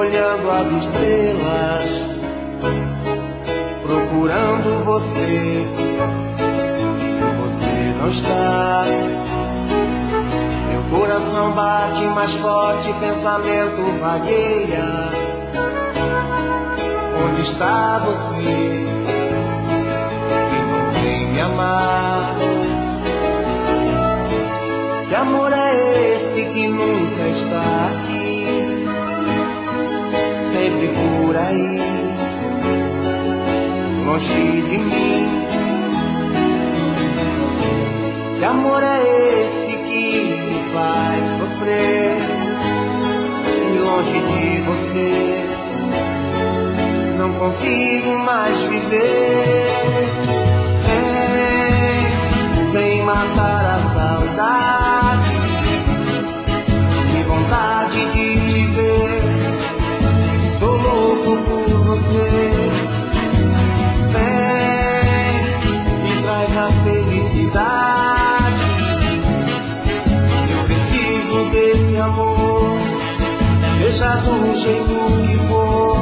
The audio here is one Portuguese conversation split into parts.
olhando as estrelas, procurando você. Você não está. Meu coração bate mais forte, pensamento vagueia. Onde está você que não vem me amar? Que amor é esse que nunca está aqui, sempre por aí, longe de mim? Que amor é esse que me faz sofrer, e longe de você não consigo mais viver? Vem matar a saudade, que vontade de te ver, tô louco por você. Vem e traz a felicidade, eu preciso desse amor, deixa do jeito que for.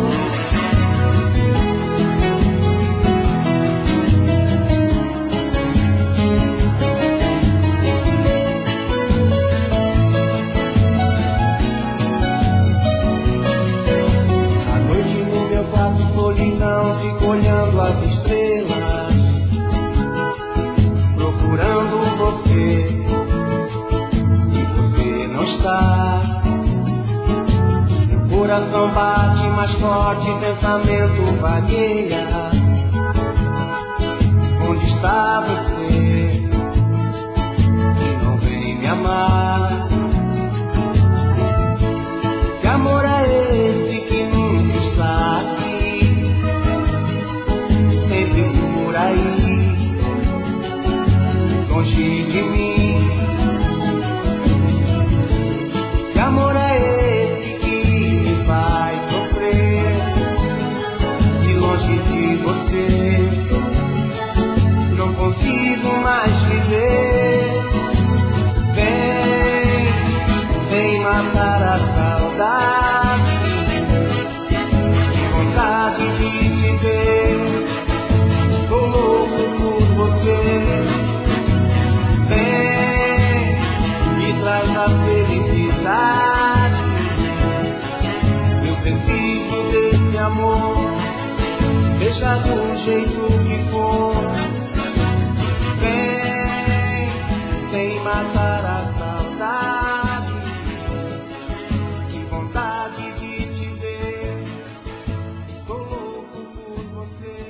Solidão, fico olhando as estrelas, procurando você, e você não está. Meu coração bate mais forte, pensamento vagueia. Onde está você que não vem me amar? Que amor é esse que nunca está aqui, por aí, longe de mim? Que amor é esse que me faz sofrer, e longe de você não consigo mais viver? Vem matar a saudade, que vontade de te ver, tô louco por você. Vem e traz a felicidade, eu preciso desse amor, deixa do jeito que for. Vem matar a saudade, que vontade de te ver, tô louco por você.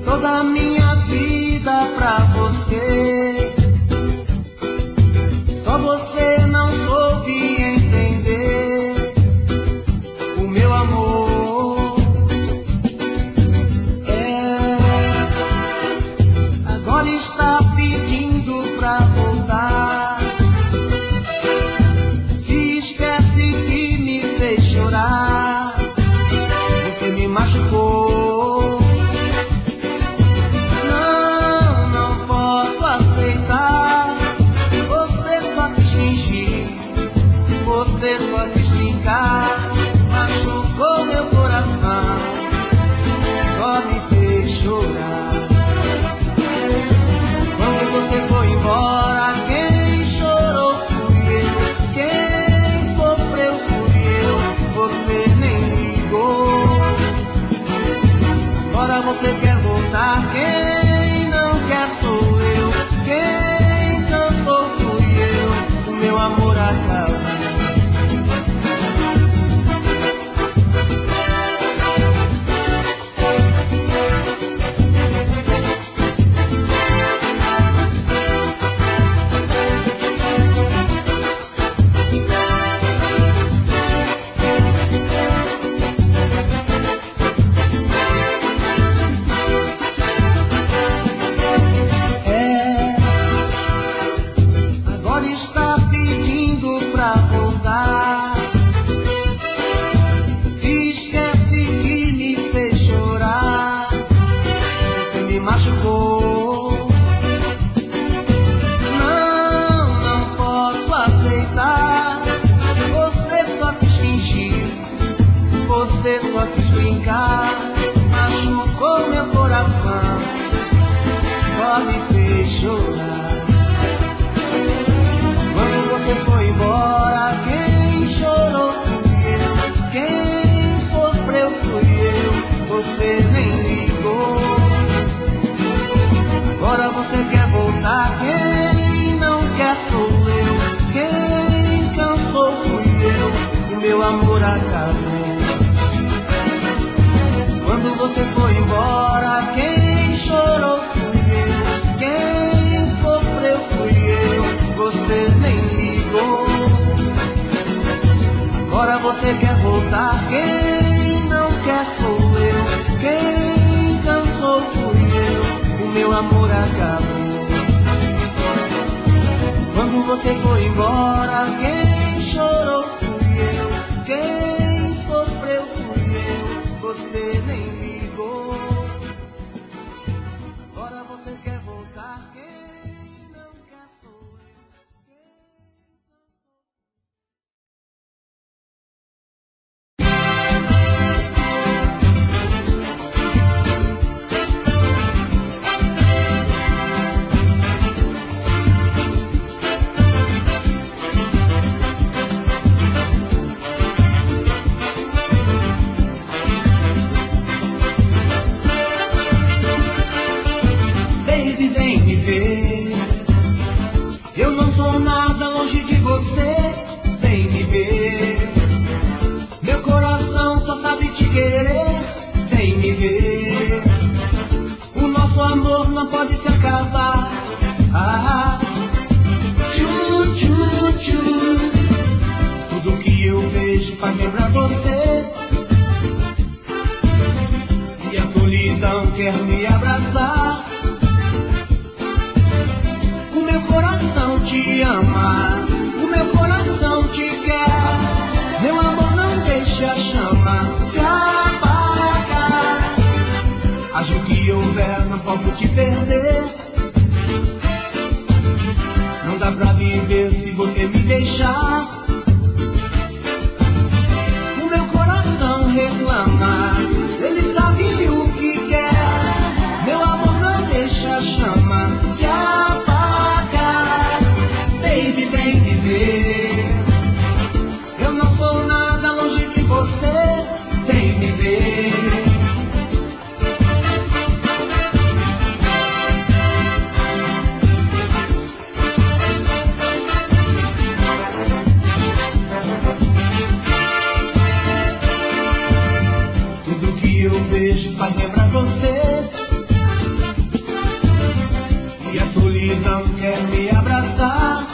Toda a minha vida pra você, só você não soube entender o meu amor. Agora está pedindo pra voltar, se esquece que me fez chorar, você me machucou. Você só quis brincar, machucou meu coração, só me fez chorar. Quando você foi embora, quem chorou fui eu, quem sofreu fui eu, você nem ligou. Agora você quer voltar, quem não quer sou eu, quem cansou fui eu, o meu amor acabou. brincar, machucou meu coração, só me fez chorar. Quando você foi embora, quem chorou fui eu, quem sofreu fui eu, você nem ligou. Agora você quer voltar, quem não quer sou eu, quem cansou fui eu, o meu amor acabou. Quando você foi embora, quem chorou fui eu, quem sofreu fui eu, você nem ligou. Agora você quer voltar, quem não quer sou eu, quem cansou fui eu, o meu amor acabou. Quando você foi embora, quem chorou fui eu, quem sofreu fui eu, você nem ligou. Agora você quer voltar, quem não quer sou eu. Eu não sou nada longe de você, vem me ver. Meu coração só sabe te querer, vem me ver. O nosso amor não pode se acabar. Ah, tchu, tchu, tchu. Tudo que eu vejo faz lembrar você. E a solidão quer me abraçar. O meu coração te ama, o meu coração te quer. Meu amor, não deixe a chama se apagar. Haja o que houver, não posso te perder. Não dá pra viver se você me deixar. O meu coração reclama, ele sabe o que quer. Meu amor, não deixa a chama se apagar. Baby, vem me ver. Eu não sou nada longe de você, vem me ver. Tudo que eu vejo faz lembrar você. E a solidão quer me abraçar.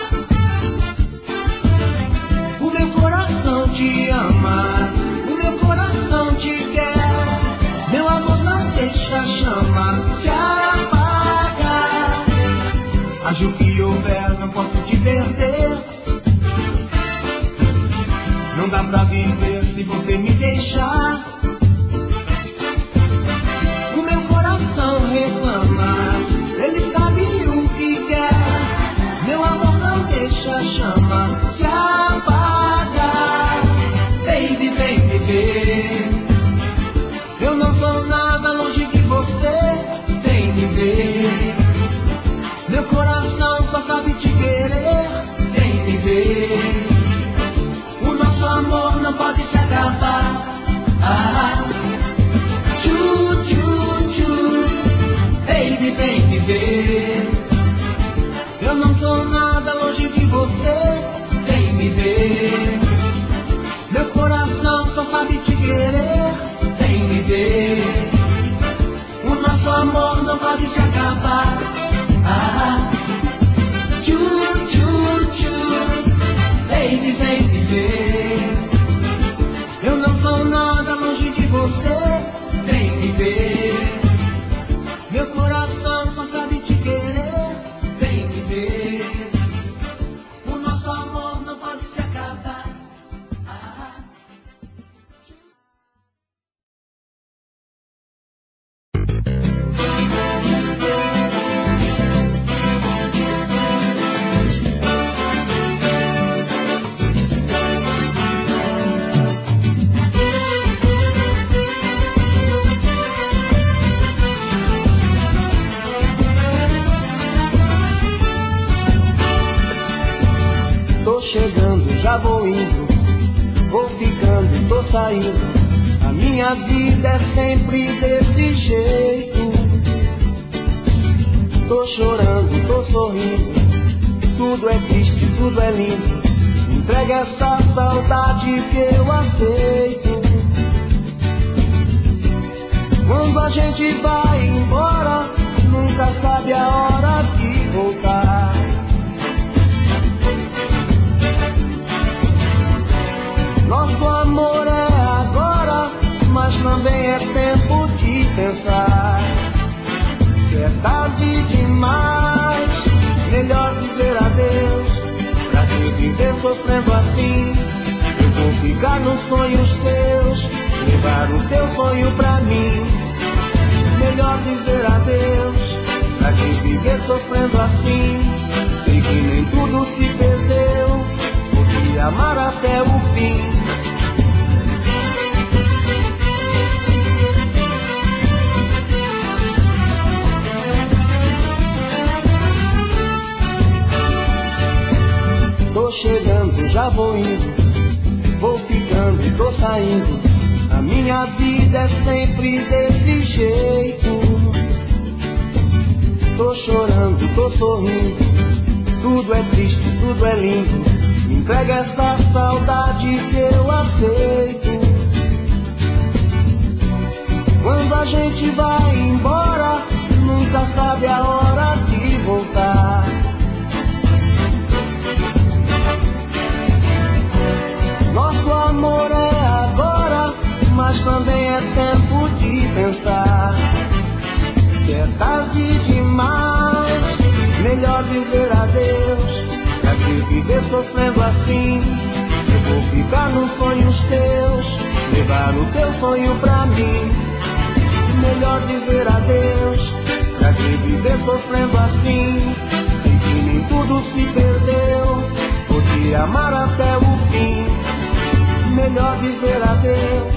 O meu coração te ama, o meu coração te quer. Meu amor, não deixa a chama se apagar. Haja o que houver, não posso te perder. Não dá pra viver se você me deixar. O meu coração reclama, ele sabe o que quer. Meu amor, não deixa a chama se apagar. Baby, vem me ver. Eu não sou nada longe de você, vem me ver. Meu coração só sabe te querer, vem me ver. O nosso amor não pode se acabar. Ah, tchu, tchu, tchu. Baby, vem me ver. Eu não sou nada longe de você, vem me ver. Meu coração só sabe te querer, vem me ver. O nosso amor não pode se acabar. Ah, tchu, tchu, tchu. Baby, vem me ver. Eu não sou nada longe de você, vem me ver. Meu coração só sabe te querer, vem me ver. O nosso amor não pode se acabar. Ah. já vou indo, vou ficando, tô saindo. A minha vida é sempre desse jeito. Tô chorando, tô sorrindo, tudo é triste, tudo é lindo. Entrega essa saudade que eu aceito. Quando a gente vai embora, nunca sabe a hora de voltar. Nosso amor é agora, mas também é tempo de pensar que é tarde demais. Melhor dizer adeus, pra que viver sofrendo assim. Eu vou ficar nos sonhos teus, levar o teu sonho pra mim. Melhor dizer adeus, pra que viver sofrendo assim. Sei que nem tudo se perdeu, vou te amar até o fim. Tô chegando, já vou indo, vou ficando, tô saindo. A minha vida é sempre desse jeito. Tô chorando, tô sorrindo, tudo é triste, tudo é lindo. Me entrega essa saudade que eu aceito. Quando a gente vai embora, nunca sabe a hora de voltar. Nosso amor é agora, mas também é tempo de pensar que é tarde demais. Melhor dizer adeus, pra que viver sofrendo assim. Eu vou ficar nos sonhos teus, levar o teu sonho pra mim. Melhor dizer adeus, pra que viver sofrendo assim. Sei que nem tudo se perdeu, vou te amar até o fim. Melhor dizer adeus,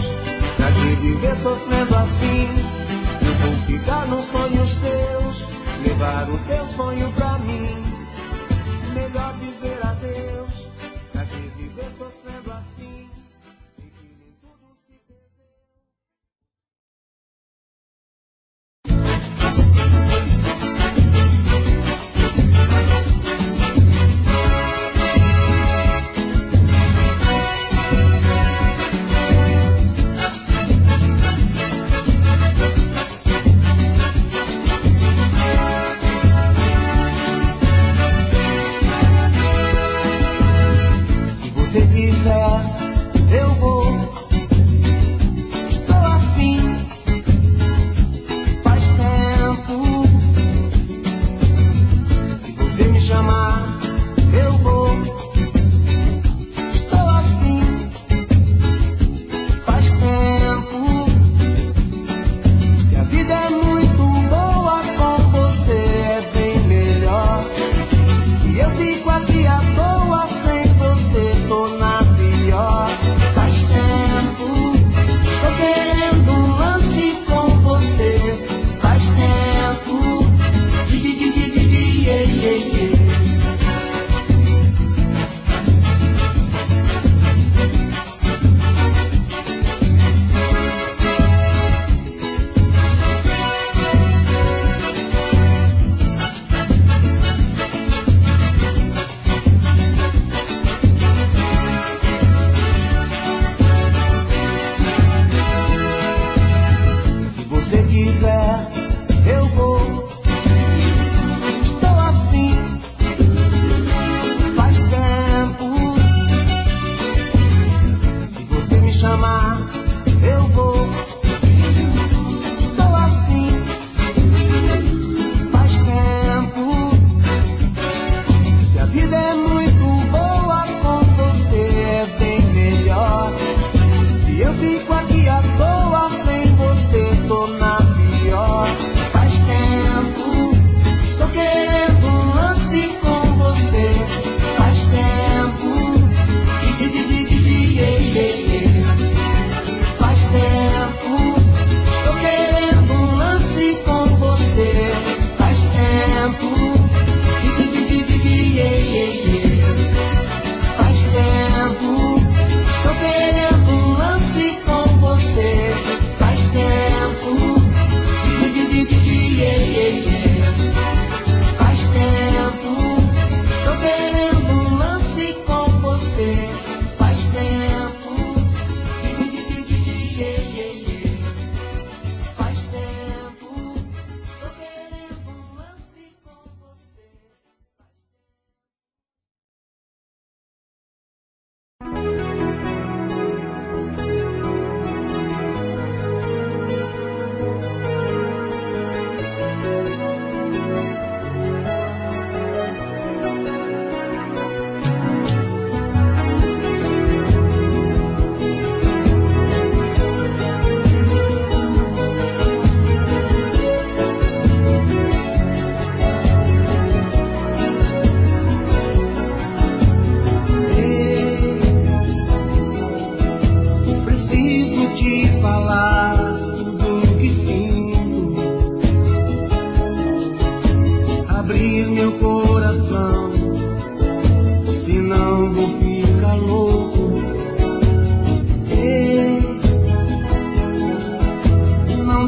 pra que viver sofrendo assim. Eu vou ficar nos sonhos teus, levar o teu sonho pra mim. Melhor dizer adeus, pra que viver sofrendo assim. E que nem tudo se perdeu.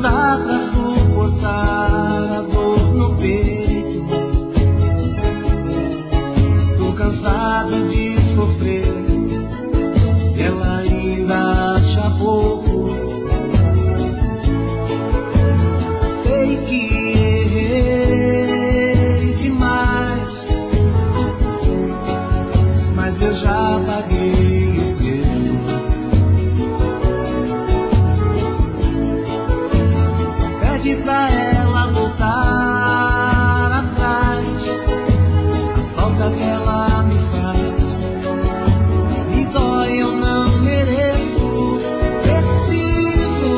dá pra suportar a dor no peito. Tô cansado de sofrer e ela ainda acha pouco. Sei que errei demais, mas eu já paguei o preço. Pede pra ela voltar atrás, a falta que ela me faz me dói, eu não mereço. Preciso,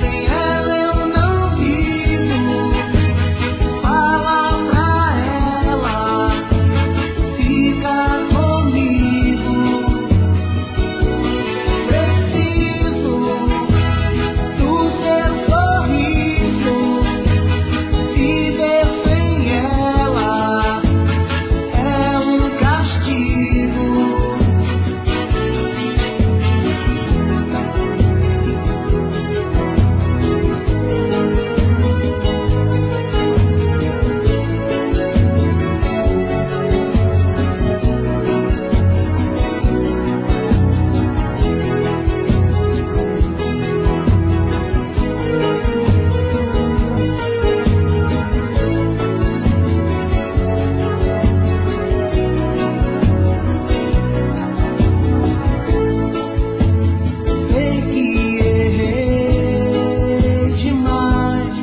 sem ela eu não vivo. Fala pra ela, fica comigo. Preciso do seu sorriso, viver sem ela é um castigo. Sei que errei demais,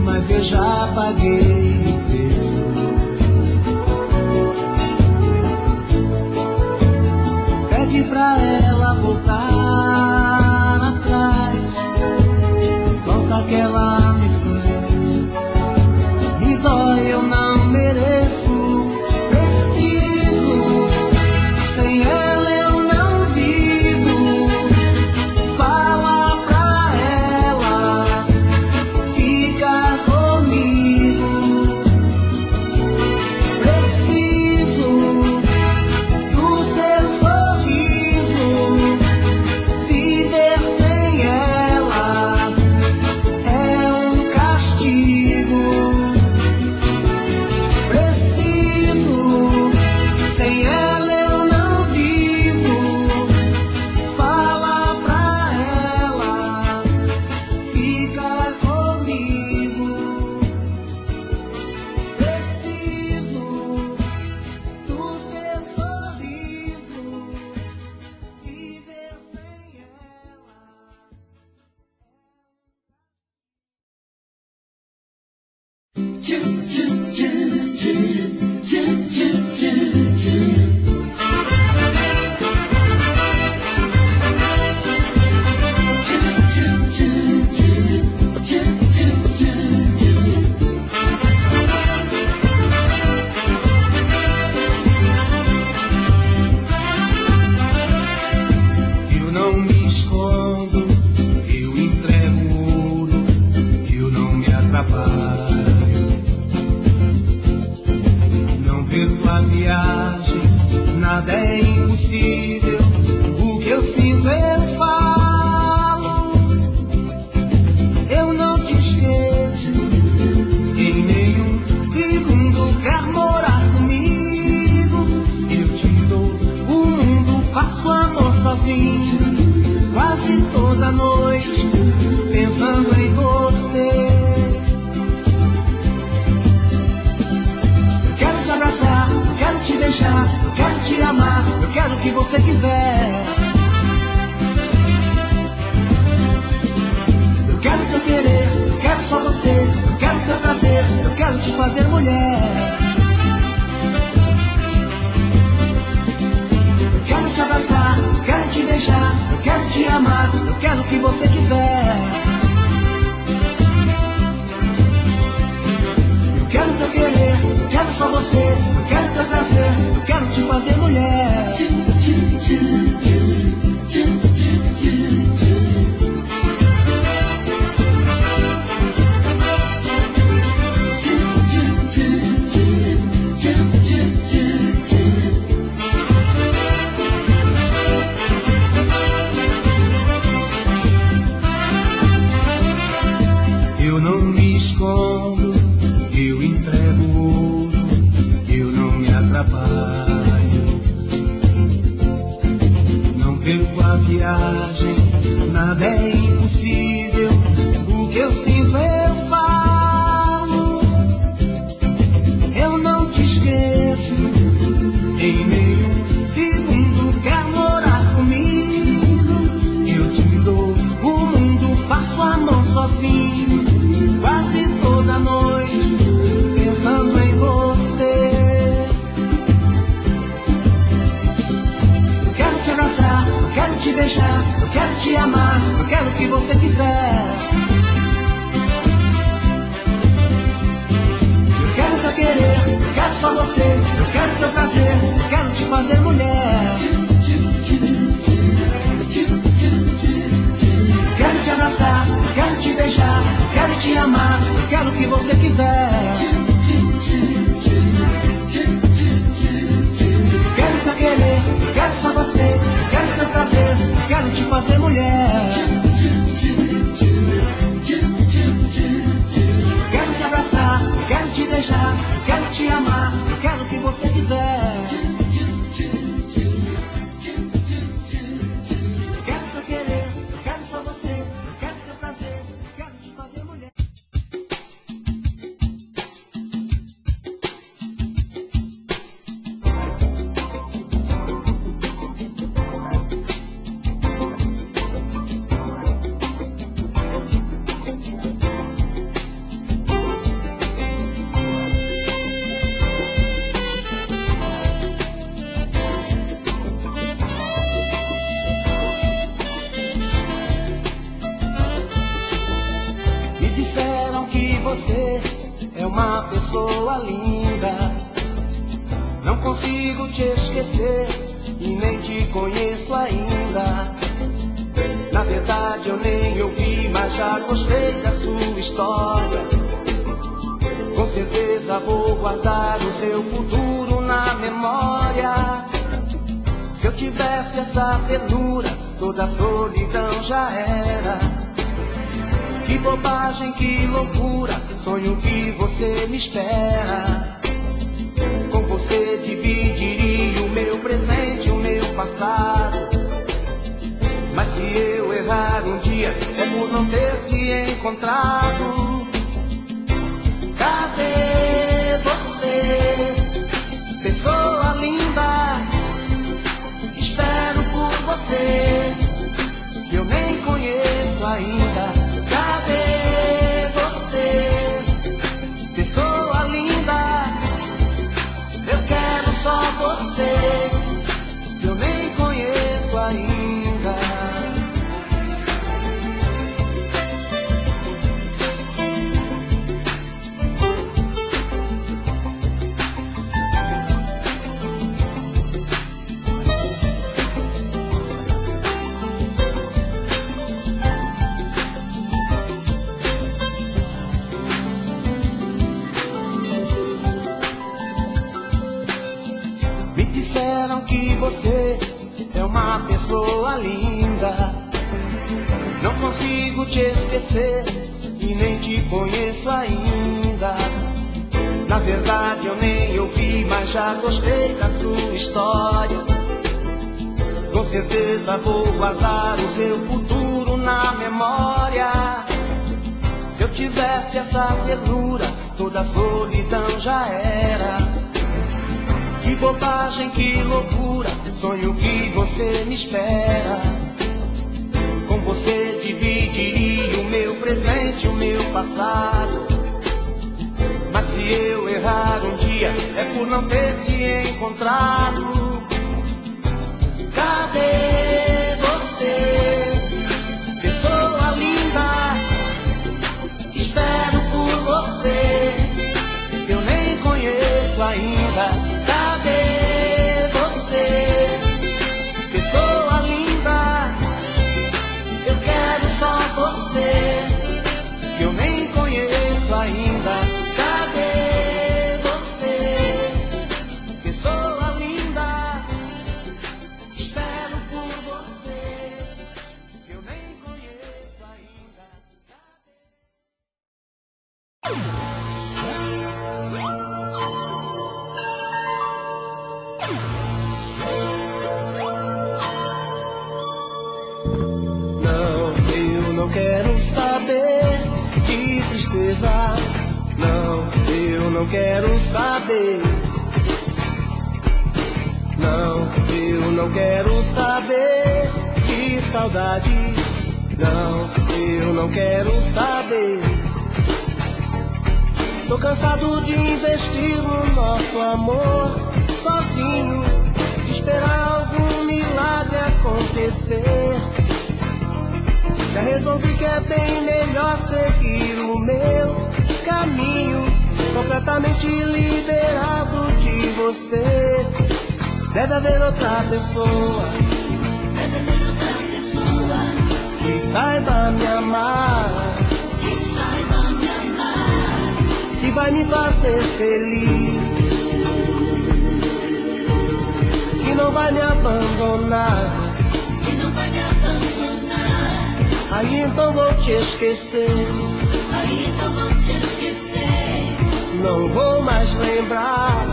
mas eu já paguei o preço. Pede pra ela voltar atrás, falta que ela me faz me dói, eu não mereço. Preciso, sem ela eu não vivo. Fala pra ela, fica comigo. Preciso do seu sorriso, viver sem ela é um castigo. Preciso, sem ela eu não vivo. Fala pra ela, fica comigo. Preciso do seu sorriso, viver sem ela. Eu não me escondo, eu entrego ouro, eu não me atrapalho. Não perco a viagem, nada é impossível. O que eu sinto eu falo. Eu não te esqueço, em nenhum segundo quer morar comigo. Eu te dou o mundo, faço amor sozinho, quase toda noite, pensando em você. Eu quero te abraçar, eu quero te beijar, eu quero te amar, eu quero o que você quiser. Eu quero teu querer, eu quero só você, eu quero teu prazer, eu quero te fazer mulher. Eu quero te abraçar, eu quero te beijar, eu quero te amar, eu quero o que você quiser. Eu quero teu querer, eu quero só você, eu quero teu prazer, eu quero te fazer mulher. escondo, eu entrego ouro, eu não me atrapalho. Não perco a viagem, nada é impossível, o que eu sinto eu falo. Eu não te esqueço, em nenhum segundo quer morar comigo. Eu te dou o mundo, passo a mão sozinho, quase toda noite, pensando em você. Eu quero te abraçar, eu quero te beijar, eu quero te amar, eu quero o que você quiser. Eu quero teu querer, eu quero só você, eu quero teu prazer, eu quero te fazer mulher. Eu quero te abraçar, eu quero te beijar, eu quero te amar, eu quero o que você quiser. Eu quero teu querer, eu quero só você, eu quero teu prazer, eu quero te fazer mulher. Eu quero te abraçar, eu quero te beijar, eu quero te amar, eu quero o que você quiser. Eu quero teu querer, eu quero só você, eu quero teu prazer, eu quero te fazer mulher. Me disseram que você é uma pessoa linda. Não consigo te esquecer e nem te conheço ainda. Na verdade eu nem ouvi, mas já gostei da sua história. Com certeza vou guardar o seu futuro na memória. Se eu tivesse essa ternura, toda a solidão já era. Que bobagem, que loucura, sonho que você me espera. Com você dividiria o meu presente, o meu passado. Mas se eu errar um dia, é por não ter te encontrado. Cadê você, pessoa linda? Espero por você, que eu nem conheço ainda. Cadê você, pessoa linda? Eu quero só você, que eu nem conheço ainda. Me disseram que você é uma pessoa linda. Não consigo te esquecer e nem te conheço ainda. Na verdade eu nem ouvi, mas já gostei da sua história. Com certeza vou guardar o seu futuro na memória. Se eu tivesse essa ternura, toda a solidão já era. Que bobagem, que loucura, sonho que você me espera. Com você dividiria o meu presente, o meu passado. Mas se eu errar um dia, é por não ter te encontrado. Cadê você, pessoa linda? Espero por você, que eu nem conheço ainda. Cadê você, pessoa linda? Eu quero só você, que eu nem conheço ainda. Cadê você, pessoa linda? Espero por Não quero saber de tristeza. Não, eu não quero saber. Não, eu não quero saber de saudade. Não, eu não quero saber. Tô cansado de investir no nosso amor sozinho, de esperar algum milagre acontecer. Já resolvi que é bem melhor seguir o meu caminho, completamente liberado de você. Deve haver outra pessoa, deve haver outra pessoa que saiba me amar, que saiba me amar, que vai me fazer feliz, que não vai me abandonar. que não vai me abandonar. Aí então vou te esquecer, Aí então vou te esquecer. não vou mais lembrar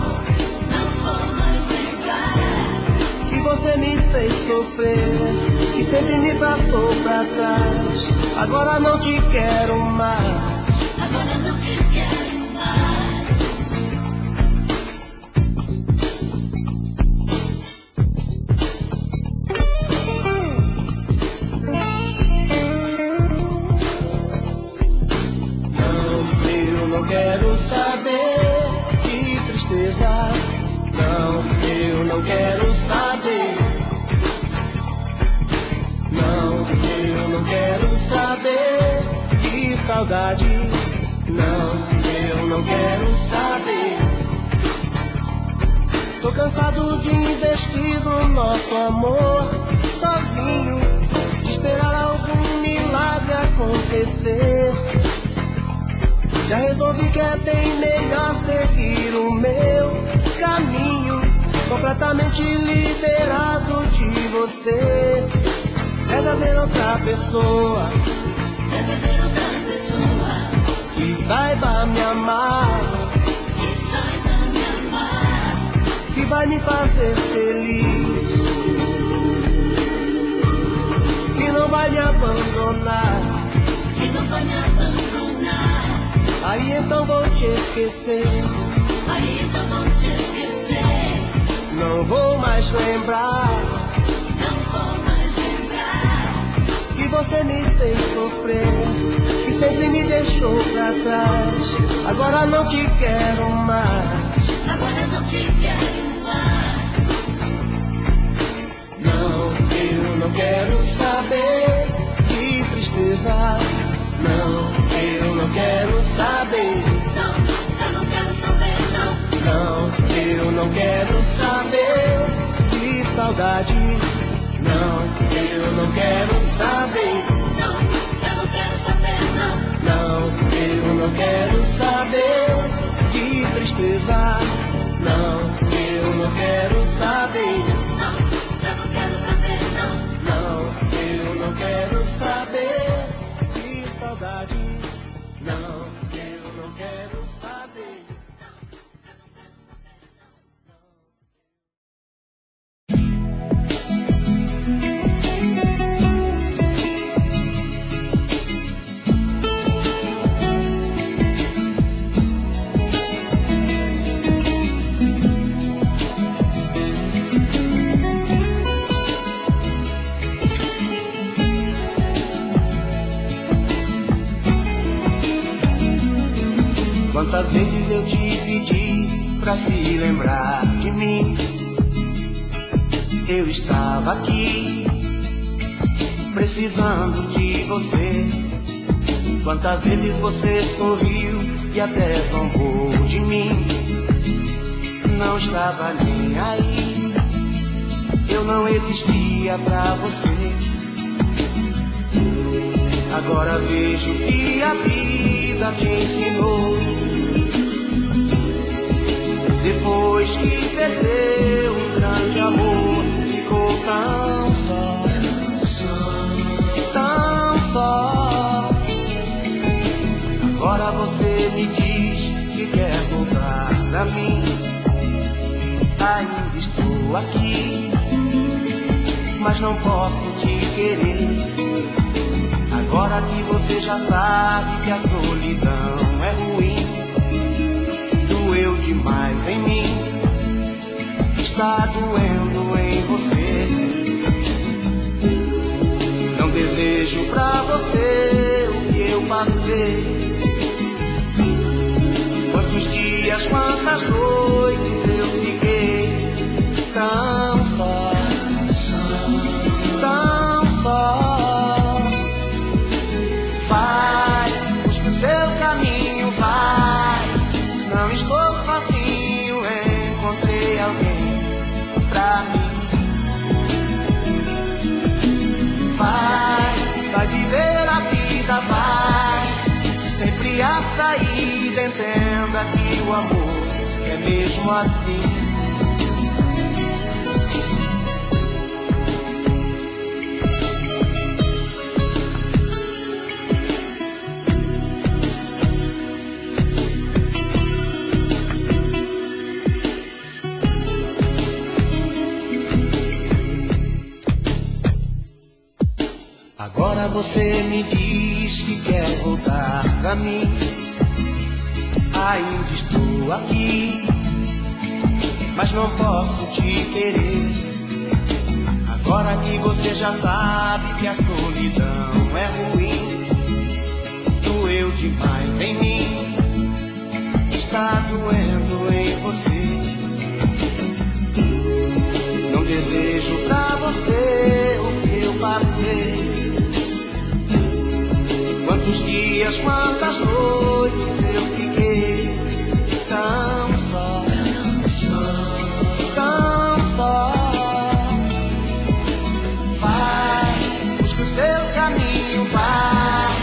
Não vou mais lembrar que você me fez sofrer, que sempre me passou pra trás. Agora não te quero mais. Agora não te quero mais. Não quero saber de tristeza. Não, eu não quero saber. Não, eu não quero saber de saudade. Não, eu não quero saber. Tô cansado de investir no nosso amor sozinho, de esperar algum milagre acontecer. Já resolvi que é bem melhor seguir o meu caminho, completamente liberado de você. Deve haver outra pessoa, Deve haver outra pessoa que saiba me amar, que saiba me amar, que vai me fazer feliz, que não vai me abandonar. que não vai me abandonar. Aí então vou te esquecer, Aí então vou te esquecer. não vou mais lembrar Não vou mais lembrar que você me fez sofrer, que sempre me deixou pra trás. Agora não te quero mais. Agora não te quero mais. Não, eu não quero saber de tristeza. Não, eu não quero saber. Não, eu não quero saber, não. Não, eu não quero saber de saudade. Não, eu não quero saber. Não, eu não quero saber, não. Não, eu não quero saber de tristeza. Não, eu não quero saber. Não, eu não quero saber, não. Não, eu não quero saber de saudade. Não, eu não quero saber. Quantas vezes eu te pedi pra se lembrar de mim? Eu estava aqui, precisando de você. Quantas vezes você sorriu e até zombou de mim? Não estava nem aí, eu não existia pra você. Agora vejo que a vida te ensinou. Depois que perdeu um grande amor, ficou tão só, tão só. Agora você me diz que quer voltar pra mim, ainda estou aqui, mas não posso te querer. Agora que você já sabe que a solidão é ruim, doeu demais em mim, está doendo em você. Não desejo pra você o que eu passei. Quantos dias, quantas noites eu fiquei tão só, tão só. Vai, busca o seu caminho, vai. Não estou sozinho, encontrei alguém pra mim. Vai viver a vida, vai. Sempre a saída, entenda que o amor é mesmo assim. Agora você me diz que quer voltar pra mim, ainda estou aqui, mas não posso te querer. Agora que você já sabe que a solidão é ruim, doeu demais em mim, está doendo em você. Não desejo pra você o que eu passei. Quantos dias, quantas noites eu fiquei tão só, tão só. Vai, busca o seu caminho, vai.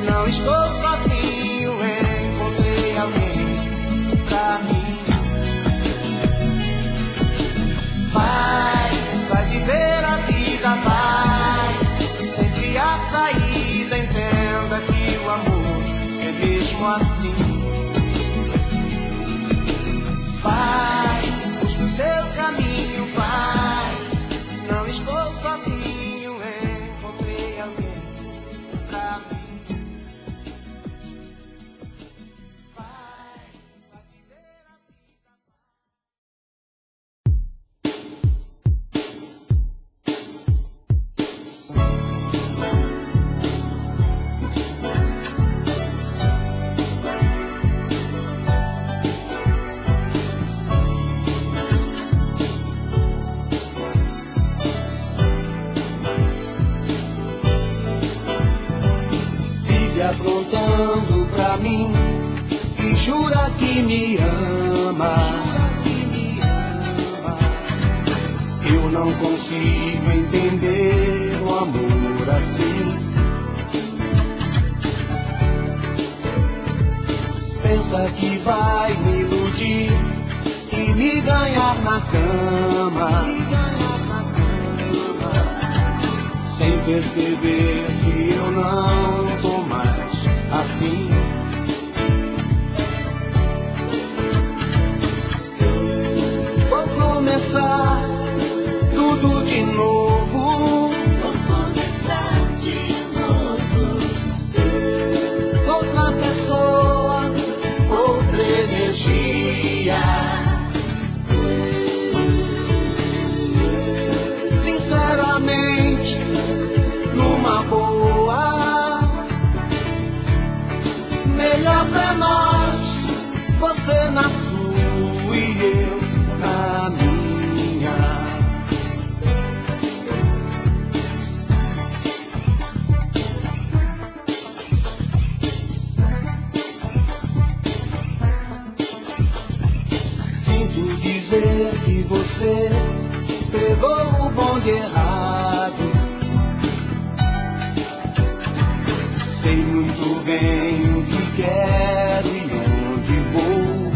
Não estou sozinho, encontrei alguém pra mim. Vai viver a vida, vai. Sempre a saída, entenda que o amor é mesmo assim. Vai, busca o seu caminho, vai. Não estou sozinho, encontrei alguém pra mim. Vai viver a vida. Aprontando pra mim e jura que me ama. Eu não consigo entender um amor assim. Pensa que vai me iludir e me ganhar na cama, sem perceber que eu não tô mais assim. Vou começar tudo de novo. Vou começar de novo. Outra pessoa, outra energia. Sinceramente, numa boa, melhor pra nós, você na sua e eu na minha. Sinto dizer que você pegou o bonde errado. Sei muito bem o que quero e onde vou.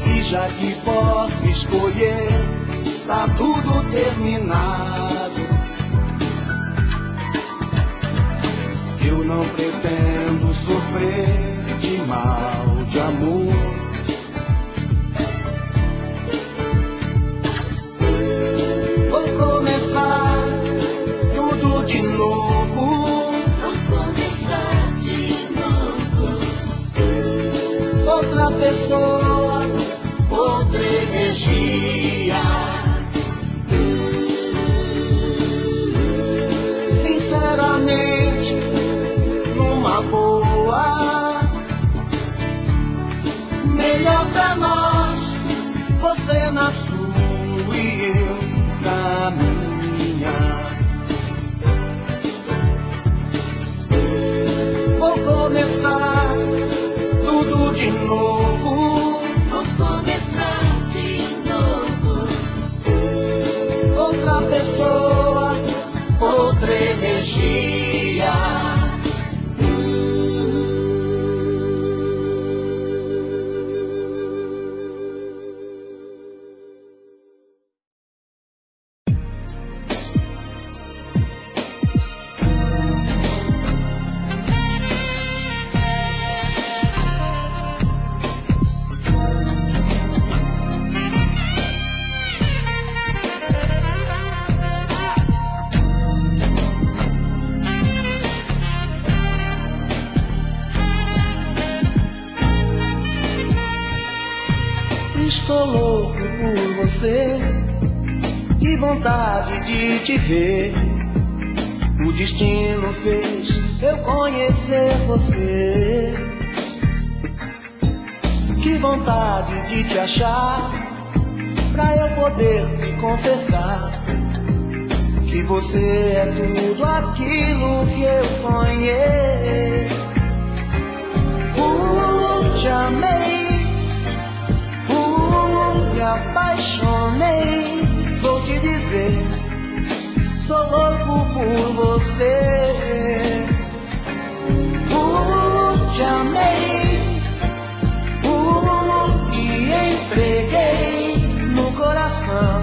E já que posso escolher, tá tudo terminado. Eu mente numa boa. Melhor pra nós, você na sua e eu na minha. Vou começar tudo de novo. Vou começar de novo. Outra pessoa, outra energia. Estou louco por você, que vontade de te ver. O destino fez eu conhecer você. Que vontade de te achar, pra eu poder te confessar que você é tudo aquilo que eu sonhei. Te amei, me apaixonei, vou te dizer, sou louco por você. Te amei, me entreguei no coração,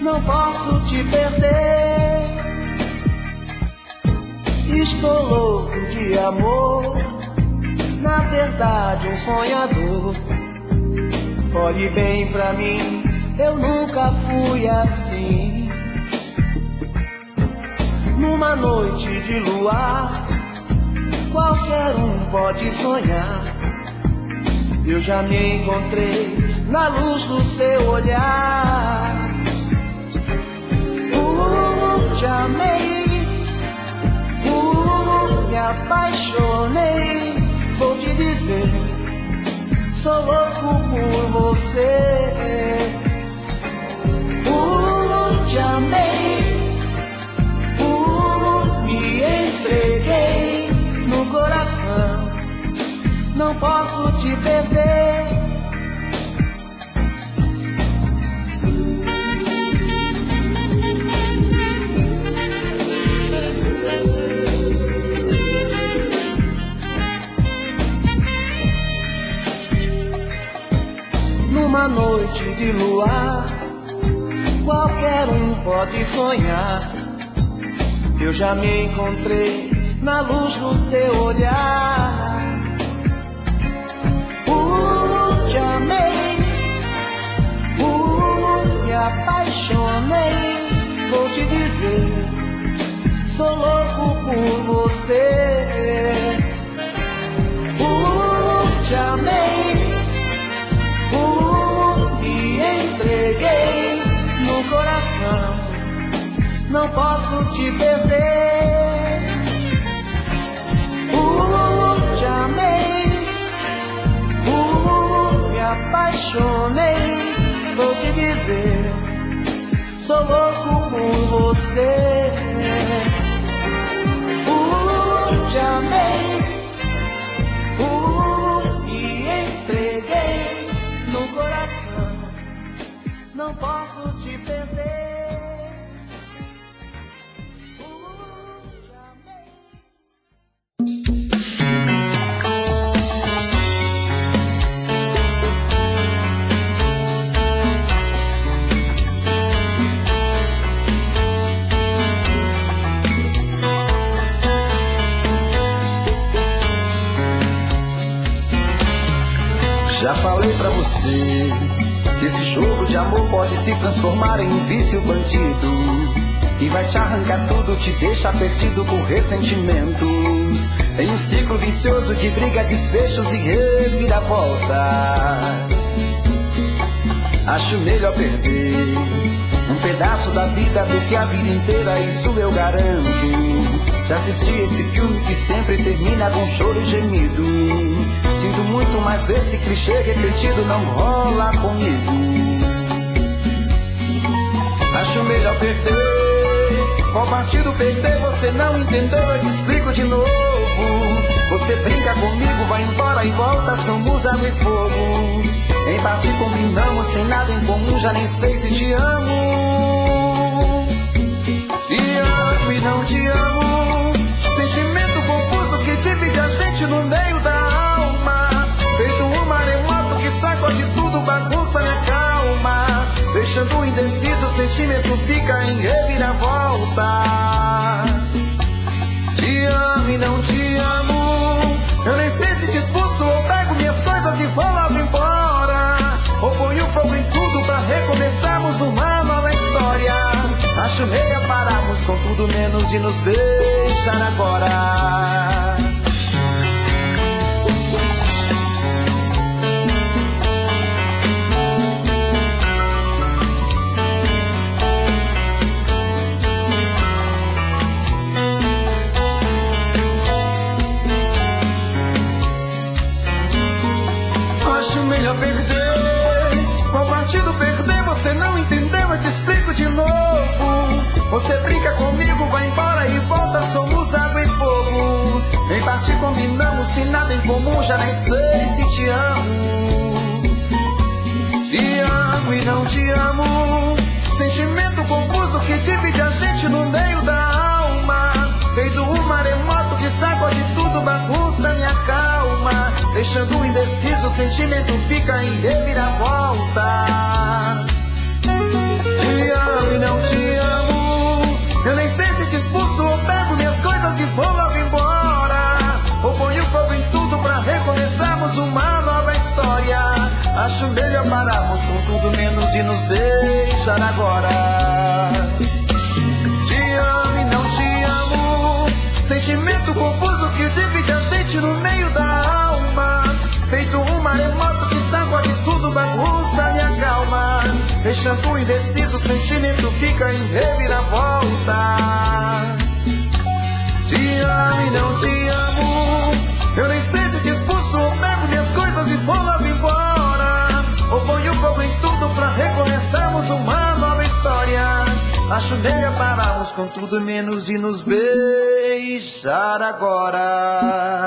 não posso te perder. Estou louco de amor, na verdade um sonhador. Olhe bem pra mim, eu nunca fui assim. Numa noite de luar, qualquer um pode sonhar. Eu já me encontrei na luz do seu olhar. Te amei, me apaixonei, vou te dizer, sou louco por você. Te amei, me entreguei no coração, não posso te perder. Numa noite de luar, qualquer um pode sonhar. Eu já me encontrei na luz do teu olhar. Te amei, me apaixonei, vou te dizer, sou louco por você. Te amei, entreguei no coração, não posso te perder. Te amei, me apaixonei, vou te dizer, sou louco por você. Te amei, me entreguei no coração, não posso te perder. Já falei pra você que esse jogo de amor pode se transformar em um vício bandido e vai te arrancar tudo, te deixar perdido por ressentimentos, em um ciclo vicioso de briga, desfechos e reviravoltas. Acho melhor perder um pedaço da vida do que a vida inteira, isso eu garanto. Já assisti esse filme que sempre termina com choro e gemido. Sinto muito, mas esse clichê repetido não rola comigo. Acho melhor perder. Qual partido perder? Você não entendeu, eu te explico de novo. Você brinca comigo, vai embora e volta, somos água e fogo. Em parte combinamos, sem nada em comum, já nem sei se te amo. Te amo e não te amo. Sentimento confuso que divide a gente no meio da alma. Feito um maremoto que sacode tudo, bagunça minha calma. Deixando indeciso, o sentimento fica em reviravoltas. Te amo e não te amo. Eu nem sei se te expulso ou pego minhas coisas e vou logo embora. Ou ponho fogo em tudo pra recomeçarmos uma nova história. Acho meia pararmos com tudo menos de nos beijar agora. Acho melhor perder. Qual partido perder? Você não entendeu, eu te explico de novo. Você brinca comigo, vai embora e volta, somos água e fogo. Em parte combinamos, se nada em comum, já nem sei se te amo. Te amo e não te amo. Sentimento confuso que divide a gente no meio da alma. Feito um maremoto que sacode tudo, bagunça minha calma. Deixando indeciso, o sentimento fica em reviravoltas. Te amo e não te amo. Eu nem sei se te expulso ou pego minhas coisas e vou logo embora. Ou ponho fogo em tudo pra recomeçarmos uma nova história. Acho melhor pararmos com tudo menos de nos deixar agora. Te amo e não te amo. Sentimento confuso que divide a gente no meio da alma. Feito um maremoto que sacode tudo, bagunça minha calma. Deixando indeciso, o sentimento fica em reviravoltas. Te amo e não te amo. Eu nem sei se te expulso ou pego minhas coisas e vou logo embora. Ou ponho fogo em tudo pra recomeçarmos uma nova história. Acho melhor pararmos com tudo menos de nos beijar agora.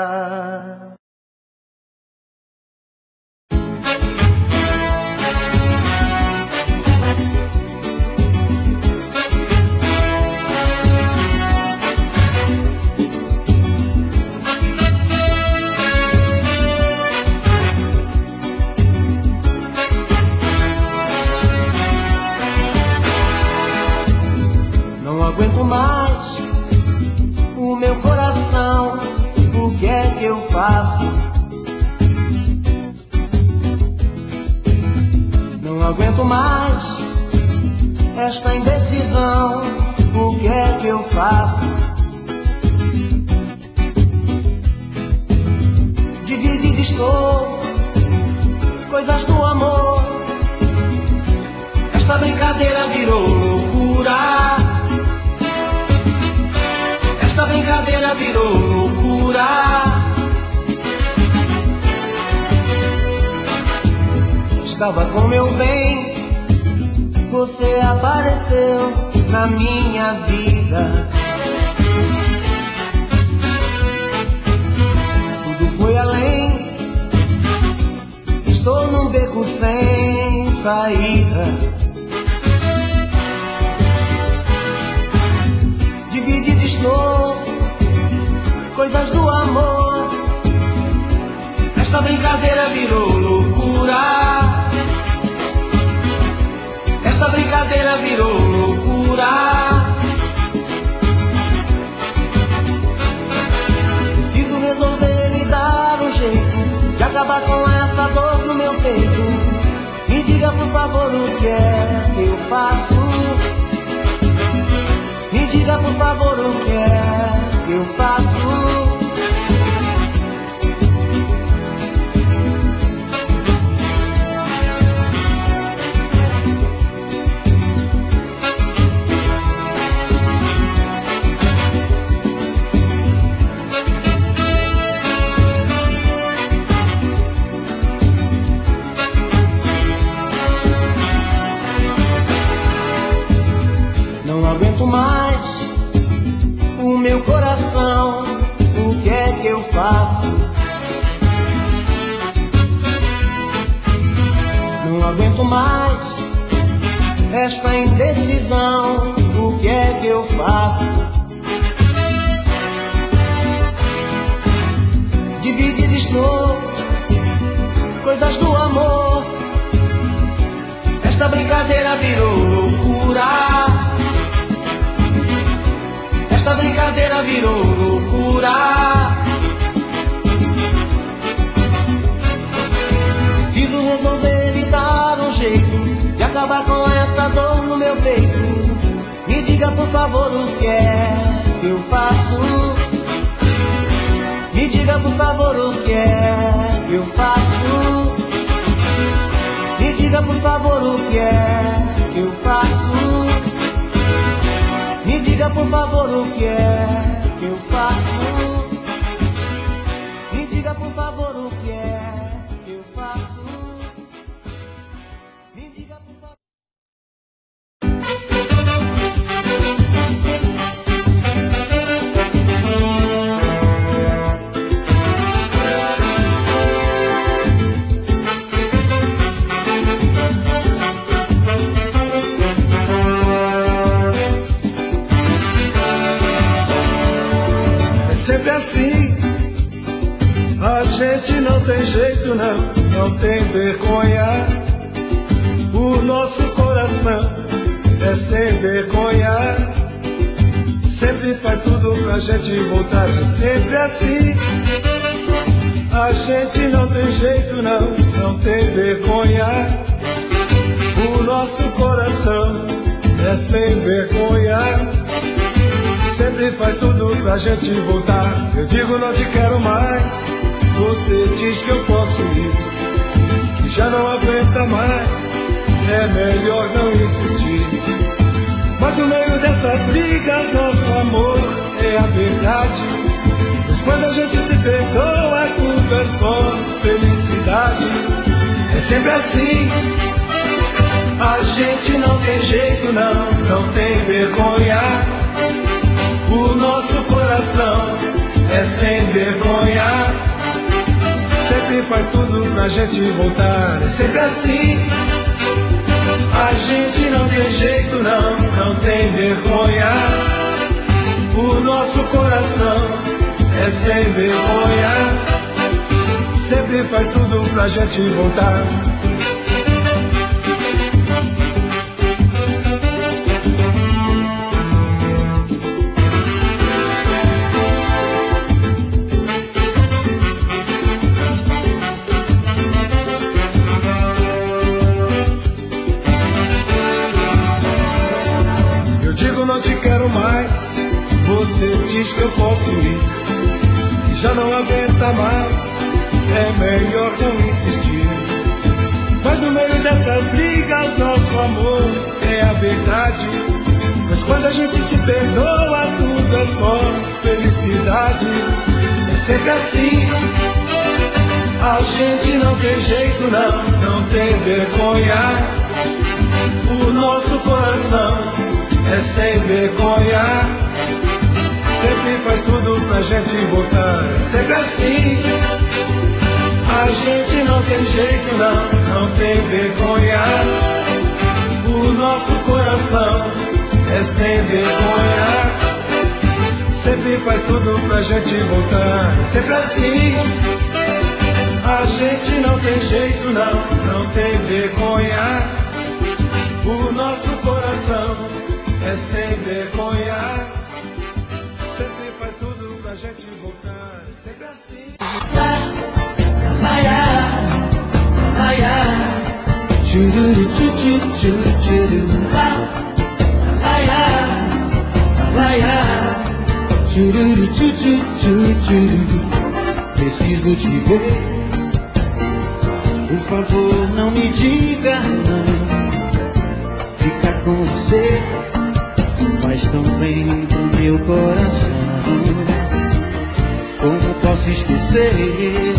Não aguento mais o meu coração. O que é que eu faço? Não aguento mais esta indecisão. O que é que eu faço? Dividida estou, coisas do amor. Esta brincadeira virou loucura. Essa brincadeira virou loucura. Estava com meu bem, você apareceu na minha vida. Tudo foi além, estou num beco sem saída. Dividido estou, coisas do amor. Essa brincadeira virou loucura. Essa brincadeira virou loucura. Preciso resolver e dar um jeito de acabar com essa dor no meu peito. Me diga por favor o que é que eu faço. Me diga por favor o que é que eu faço. aguento mais o meu coração. O que é que eu faço? Não aguento mais esta indecisão. O que é que eu faço? Dividida estou, coisas do amor. Esta brincadeira virou loucura. Esta brincadeira virou loucura. Preciso resolver e dar um jeito de acabar com essa dor no meu peito. Me diga por favor o que é que eu faço. Me diga por favor o que é que eu faço. Me diga por favor o que é que eu faço. Me diga por favor o que é que eu faço. Me diga por favor o que é que eu faço. Me diga por favor. Sempre assim, a gente não tem jeito não tem vergonha. O nosso coração é sem vergonha. Sempre faz tudo pra gente voltar. É sempre assim, a gente não tem jeito não tem vergonha. O nosso coração é sem vergonha. Sempre faz tudo pra gente voltar. Eu digo não te quero mais. Você diz que eu posso ir, que já não aguenta mais. É melhor não insistir. Mas no meio dessas brigas nosso amor é a verdade. Mas quando a gente se perdoa tudo é só felicidade. É sempre assim. A gente não tem jeito não tem vergonha. O nosso coração é sem vergonha. Sempre faz tudo pra gente voltar. É sempre assim. A gente não tem jeito não tem vergonha. O nosso coração é sem vergonha. Sempre faz tudo pra gente voltar. Não te quero mais. Você diz que eu posso ir, que já não aguenta mais. É melhor não insistir. Mas no meio dessas brigas nosso amor é a verdade. Mas quando a gente se perdoa tudo é só felicidade. É sempre assim. A gente não tem jeito não tem vergonha. O nosso coração é sem vergonha. Sempre faz tudo pra gente voltar. É sempre assim. A gente não tem jeito não tem vergonha. O nosso coração é sem vergonha. Sempre faz tudo pra gente voltar. É sempre assim. A gente não tem jeito não tem vergonha. O nosso coração é sem vergonha. Sempre faz tudo pra gente voltar. Sempre assim. Chururu chu chu churu. Chururu chu chu churu. Preciso te ver. Por favor, não me diga não. Ficar com você faz tão bem pro meu coração. Como posso esquecer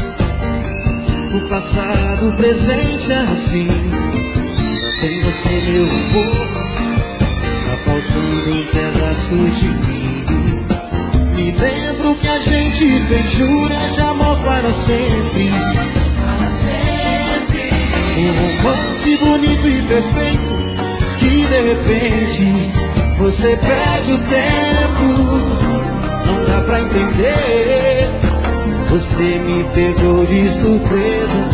o passado, o presente assim? Sem você, meu amor, a faltando um pedaço de mim. Me lembro que a gente fez juras de amor para sempre. Para sempre. Um romance bonito e perfeito, que de repente você perde o tempo. Não dá pra entender, você me pegou de surpresa.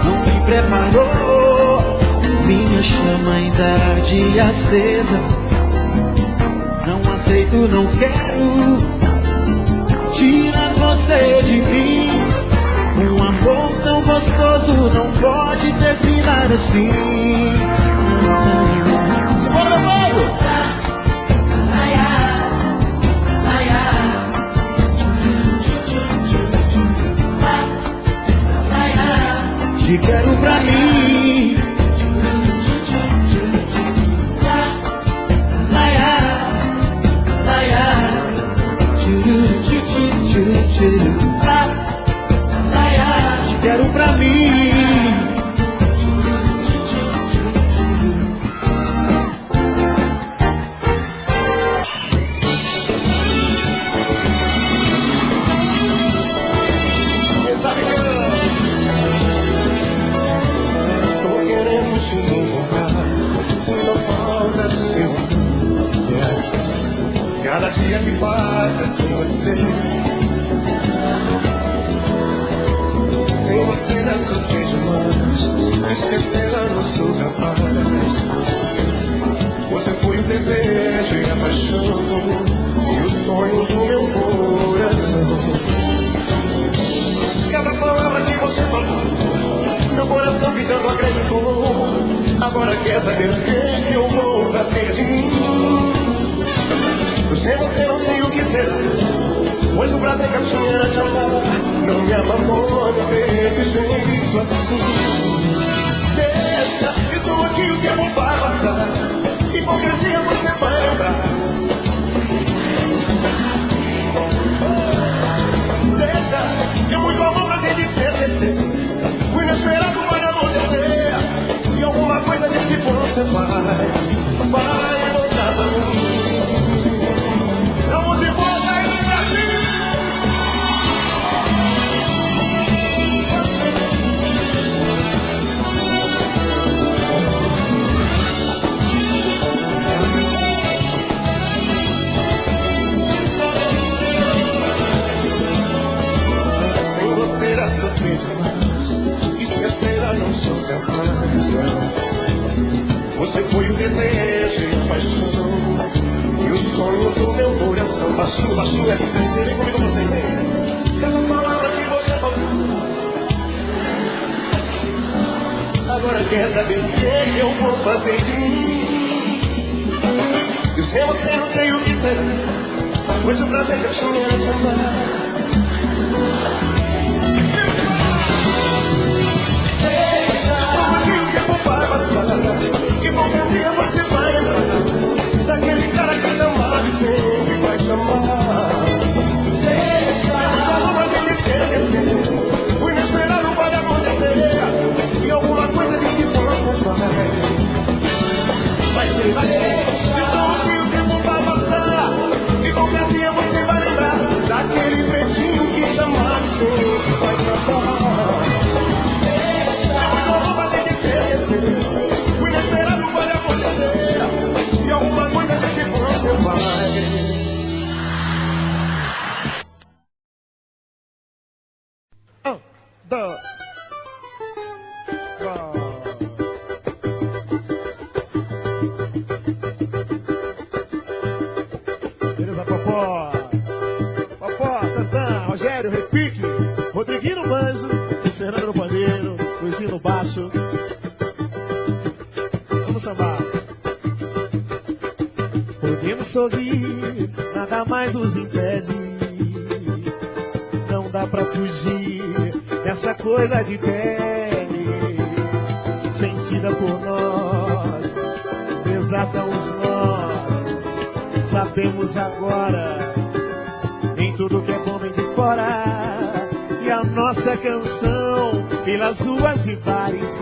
Não me preparou, minha chama ainda arde acesa. Não aceito, não quero tirar você de mim. Um amor tão gostoso não pode terminar assim. Bora, Mauro! Te quero pra mim. Te quero pra mim. Cada dia que passa sem você, sem você já sofri demais. Esquecer eu não sou capaz. Você foi o desejo e a paixão e os sonhos do meu coração. Cada palavra que você falou, meu coração ficando acreditou. Agora quer saber o que eu vou fazer de mim? Sem você não sei o que será, pois o prazer que eu tinha era te amar. Não me abandone desse jeito assim. Deixa, estou aqui, o tempo vai passar. Hipocrisia você vai lembrar. Deixa, que muito amor pra gente se esquecer. O inesperado vai acontecer. E alguma coisa diz que você vai voltar pra mim. Vamos de volta aí no Brasil! Sem você era sofrer demais. Esquecer não sou capaz. Você foi o desejo e a paixão e os sonhos do meu coração. Baixinho, baixinho, essa crescer, vem comigo vocês, hein? Cada palavra que você falou, agora quer saber o que eu vou fazer de mim? Eu sem você não sei o que será, pois o prazer que eu tinha era te amar. Deixa, estou aqui, o tempo vai passar. Hipocrisia você vai lembrar daquele cara que chamava e sempre vai chamar. Deixa, não vai se esquecer. O inesperado pode acontecer. E alguma coisa diz que você vai ser, vai ser. Estou aqui, o tempo vai passar. Hipocrisia você vai lembrar daquele pretinho que chamava e sempre vai chamar. Deixa, não vai se esquecer. O inesperado pode acontecer. E alguma coisa diz que você vai. Beleza, Popó? Popó, Tantã, Rogério, Repique, Rodriguinho no banjo, Fernando no pandeiro, Luizinho no baixo. Vamos sambar. Podemos sorrir, nada mais nos impede. Não dá pra fugir dessa coisa de pele, sentida por nós, desatamos nós. Sabemos agora, em tudo que é bom vem de fora. E a nossa canção, pelas ruas e bares,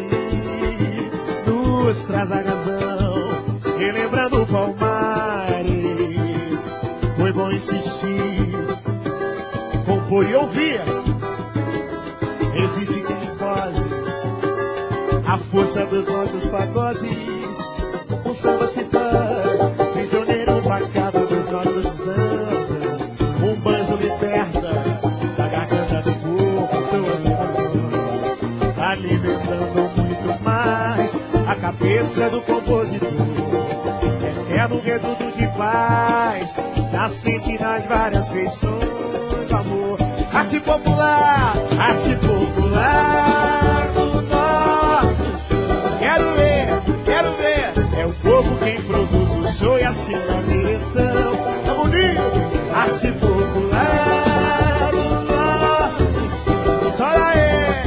nos traz a razão. relembrando Palmares. Foi bom insistir, compor e ouvir. Existe quem goze a força dos nossos pagodes. O samba se faz prisioneiro pacato dos nossos sambas. Um banjo liberta da garganta do corpo suas emoções, alimentando muito mais a cabeça do compositor. Eterno reduto de paz, nascente nas várias feições do amor. Arte popular do nosso chão. Quero ver, é o povo quem produz o show e assina a direção. Tá bonito? Arte popular do nosso chão. Só é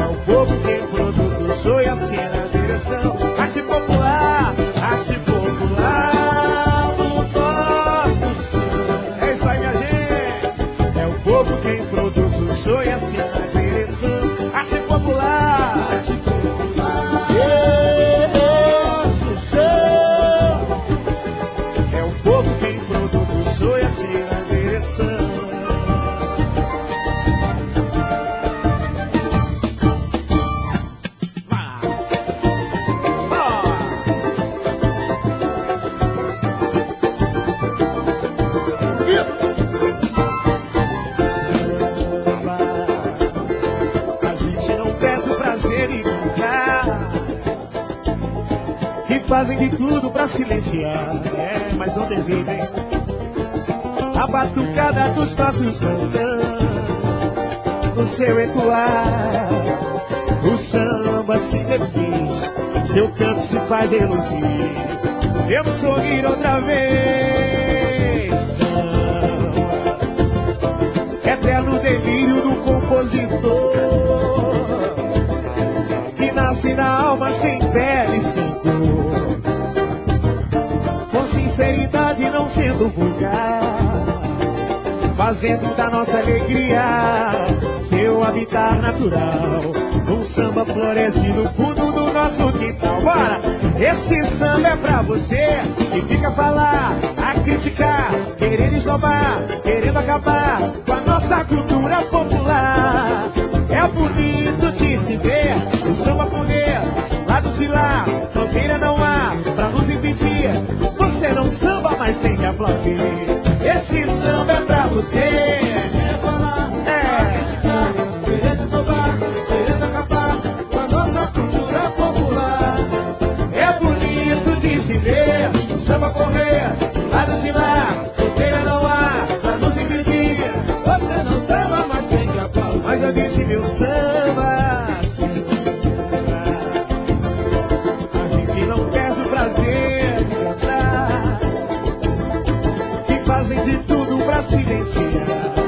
o povo quem produz o show e assina a direção. Arte popular do nosso chão. É isso aí, minha gente. É o povo quem produz o show e assina a direção. Arte popular nosso chão. É o povo quem produz o show e assina a direção. A gente não perde o prazer em brincar, que fazem de tudo pra silenciar. É, mas não tem jeito, hein? A batucada dos nossos cantores, no seu ecoar, o samba se refez, seu canto se faz elogio. Devo sorrir outra vez. Samba, eterno delírio do compositor, que nasce na alma sem pele, sem cor, com sinceridade não sendo vulgar, fazendo da nossa alegria seu habitat natural. Um samba floresce no fundo do nosso quintal. Bora! Esse samba é pra você que fica a falar, a criticar, querendo esnobar, querendo acabar com a nossa cultura popular. É bonito de se ver o samba poder, lado de lá, fronteira não há pra nos impedir. Você não samba, mas tem que aplaudir. Esse samba é pra você. Quer falar, criticar, querendo esnobar, querendo acabar com a nossa cultura popular. É bonito de se ver o samba correr, lado de lá, fronteira não há pra nos impedir. Você não samba, mas tem que aplaudir. Mas eu disse meu samba, samba. A gente não perde o prazer de cantar, que fazem de tudo pra silenciar.